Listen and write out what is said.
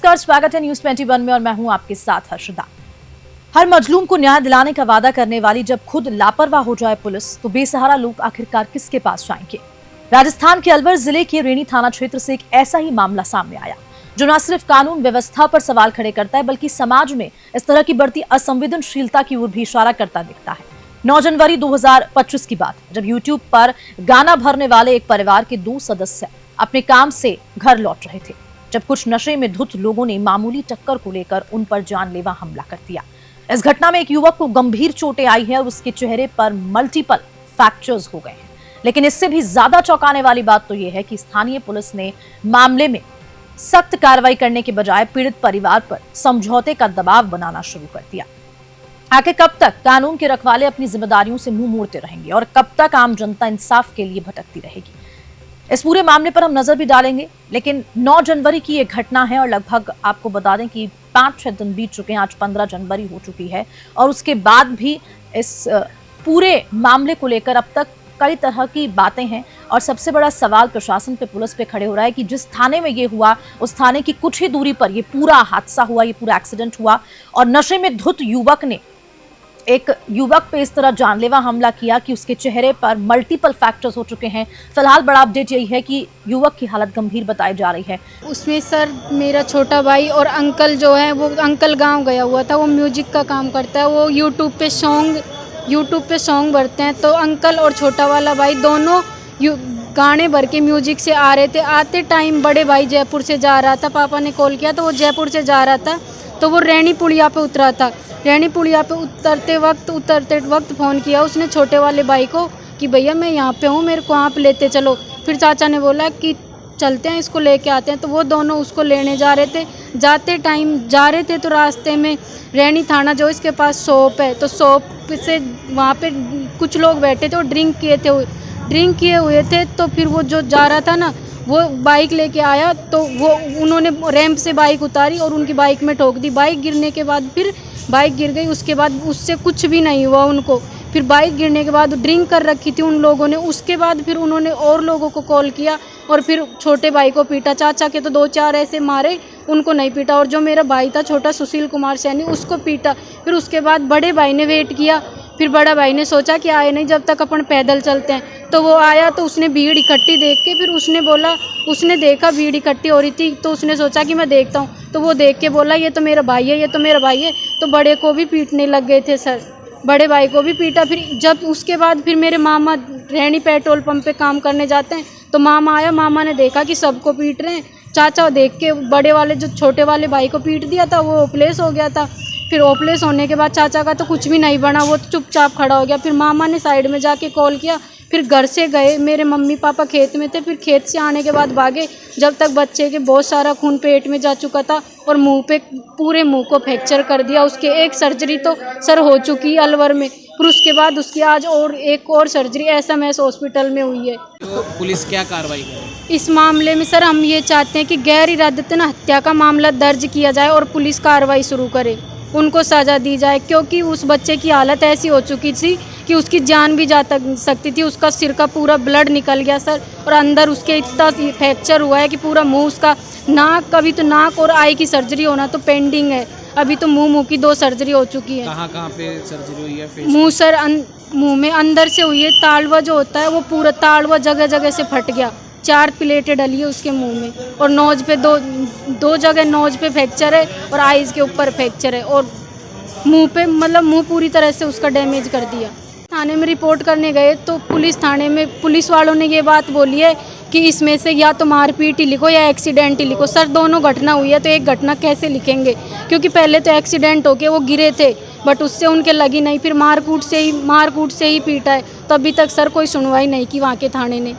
नमस्कार, स्वागत है न्यूज 21 में और मैं हूं आपके साथ हर्षदा। हर मजलूम को न्याय दिलाने का वादा करने वाली जब खुद लापरवाह हो जाए पुलिस, तो बेसहारा लोग आखिरकार किसके पास जाएंगे। राजस्थान के अलवर जिले के रेणी थाना क्षेत्र से एक ऐसा ही मामला सामने आया जो न सिर्फ कानून व्यवस्था पर सवाल खड़े करता है, बल्कि समाज में इस तरह की बढ़ती असंवेदनशीलता की ओर भी इशारा करता दिखता है। 9 जनवरी 2025 की बात, जब यूट्यूब पर गाना भरने वाले एक परिवार के 2 सदस्य अपने काम से घर लौट रहे थे, जब कुछ नशे में धुत लोगों ने मामूली टक्कर को लेकर उन पर जानलेवा हमला कर दिया। इस घटना में एक युवक को गंभीर चोटें आई है और उसके चेहरे पर मल्टीपल फ्रैक्चर्स हो गए हैं। लेकिन इससे भी ज्यादा चौंकाने वाली बात तो यह है कि स्थानीय पुलिस ने मामले में सख्त कार्रवाई करने के बजाय पीड़ित परिवार पर समझौते का दबाव बनाना शुरू कर दिया। आखिर कब तक कानून के रखवाले अपनी जिम्मेदारियों से मुंह मोड़ते रहेंगे और कब तक आम जनता इंसाफ के लिए भटकती रहेगी। इस पूरे मामले पर हम नजर भी डालेंगे। लेकिन 9 जनवरी की ये घटना है और लगभग आपको बता दें कि 5-6 दिन बीत चुके हैं। आज 15 जनवरी हो चुकी है और उसके बाद भी इस पूरे मामले को लेकर अब तक कई तरह की बातें हैं और सबसे बड़ा सवाल प्रशासन पे, पुलिस पे खड़े हो रहा है कि जिस थाने में ये हुआ, उस थाने की कुछ ही दूरी पर ये पूरा हादसा हुआ, ये पूरा एक्सीडेंट हुआ और नशे में धुत युवक ने एक युवक पे इस तरह जानलेवा हमला किया कि उसके चेहरे पर मल्टीपल फ्रैक्चर्स हो चुके हैं। फिलहाल बड़ा अपडेट यही है कि युवक की हालत गंभीर बताई जा रही है। उसमें सर मेरा छोटा भाई और अंकल जो है, वो अंकल गांव गया हुआ था, वो म्यूजिक का काम करता है, वो यूट्यूब पे सॉन्ग भरते हैं। तो अंकल और छोटा वाला भाई दोनों गाने भर के म्यूजिक से आ रहे थे। आते टाइम बड़े भाई जयपुर से जा रहा था, पापा ने कॉल किया तो वो जयपुर से जा रहा था, तो वो रैनी पुलिया पे उतरा था। रैनी पुलिया पे उतरते वक्त फ़ोन किया उसने छोटे वाले भाई को कि भैया मैं यहाँ पे हूँ, मेरे को आप लेते चलो। फिर चाचा ने बोला कि चलते हैं, इसको लेके आते हैं। तो वो दोनों उसको लेने जा रहे थे। जाते टाइम जा रहे थे तो रास्ते में रैनी थाना जो इसके पास शॉप है, तो शॉप से वहाँ पे कुछ लोग बैठे थे और ड्रिंक किए हुए थे। तो फिर वो जो जा रहा था ना, वो बाइक लेके आया तो वो उन्होंने रैंप से बाइक उतारी और उनकी बाइक में ठोक दी। बाइक गिरने के बाद फिर बाइक गिर गई, उसके बाद उससे कुछ भी नहीं हुआ उनको। फिर बाइक गिरने के बाद ड्रिंक कर रखी थी उन लोगों ने। उसके बाद फिर उन्होंने और लोगों को कॉल किया और फिर छोटे भाई को पीटा। चाचा के तो 2-4 ऐसे मारे, उनको नहीं पीटा। और जो मेरा भाई था छोटा सुशील कुमार सैनी, उसको पीटा। फिर उसके बाद बड़े भाई ने वेट किया। फिर बड़ा भाई ने सोचा कि आए नहीं, जब तक अपन पैदल चलते हैं। तो वो आया तो उसने भीड़ इकट्ठी देख के फिर उसने देखा भीड़ इकट्ठी हो रही थी, तो उसने सोचा कि मैं देखता हूँ। तो वो देख के बोला ये तो मेरा भाई है, ये तो मेरा भाई है। तो बड़े को भी पीटने लग गए थे सर, बड़े भाई को भी पीटा। फिर जब उसके बाद फिर मेरे मामा रैनी पेट्रोल पंप पे काम करने जाते हैं, तो मामा आया, मामा ने देखा कि सबको पीट रहे हैं। चाचा देख के बड़े वाले जो छोटे वाले भाई को पीट दिया था, वो ओपलेस हो गया था। फिर ओपलेस होने के बाद चाचा का तो कुछ भी नहीं बना, वो चुपचाप खड़ा हो गया। फिर मामा ने साइड में जाके कॉल किया। फिर घर से गए, मेरे मम्मी पापा खेत में थे। फिर खेत से आने के बाद भागे, जब तक बच्चे के बहुत सारा खून पेट में जा चुका था और पूरे मुंह को फ्रैक्चर कर दिया। उसके एक सर्जरी तो सर हो चुकी है अलवर में, फिर उसके बाद उसकी आज और एक और सर्जरी SMS हॉस्पिटल में हुई है। तो पुलिस क्या कार्रवाई करे इस मामले में? सर हम ये चाहते हैं कि गैर इरादतन हत्या का मामला दर्ज किया जाए और पुलिस कार्रवाई शुरू करे, उनको सज़ा दी जाए। क्योंकि उस बच्चे की हालत ऐसी हो चुकी थी कि उसकी जान भी जा सकती थी। उसका सिर का पूरा ब्लड निकल गया सर, और अंदर उसके इतना फ्रैक्चर हुआ है कि पूरा मुंह, उसका नाक, अभी तो नाक और आई की सर्जरी होना तो पेंडिंग है। अभी तो मुंह की 2 सर्जरी हो चुकी है। कहाँ पे सर्जरी हुई है? मुंह सर मुंह में अंदर से हुई है। तालवा जो होता है वो पूरा तालवा जगह जगह से फट गया। 4 प्लेटें डली है उसके मुंह में, और नोज पे दो जगह नोज पे फ्रैक्चर है और आईज के ऊपर फ्रैक्चर है, और मुंह पे मतलब मुंह पूरी तरह से उसका डैमेज कर दिया। थाने में रिपोर्ट करने गए तो थाने में पुलिस वालों ने ये बात बोली है कि इसमें से या तो मारपीट ही लिखो या एक्सीडेंट ही लिखो। सर दोनों घटना हुई है तो एक घटना कैसे लिखेंगे? क्योंकि पहले तो एक्सीडेंट हो के वो गिरे थे, बट उससे उनके लगी नहीं। फिर मारकूट से ही पीटा है। तो अभी तक सर कोई सुनवाई नहीं की वहाँ के थाने ने।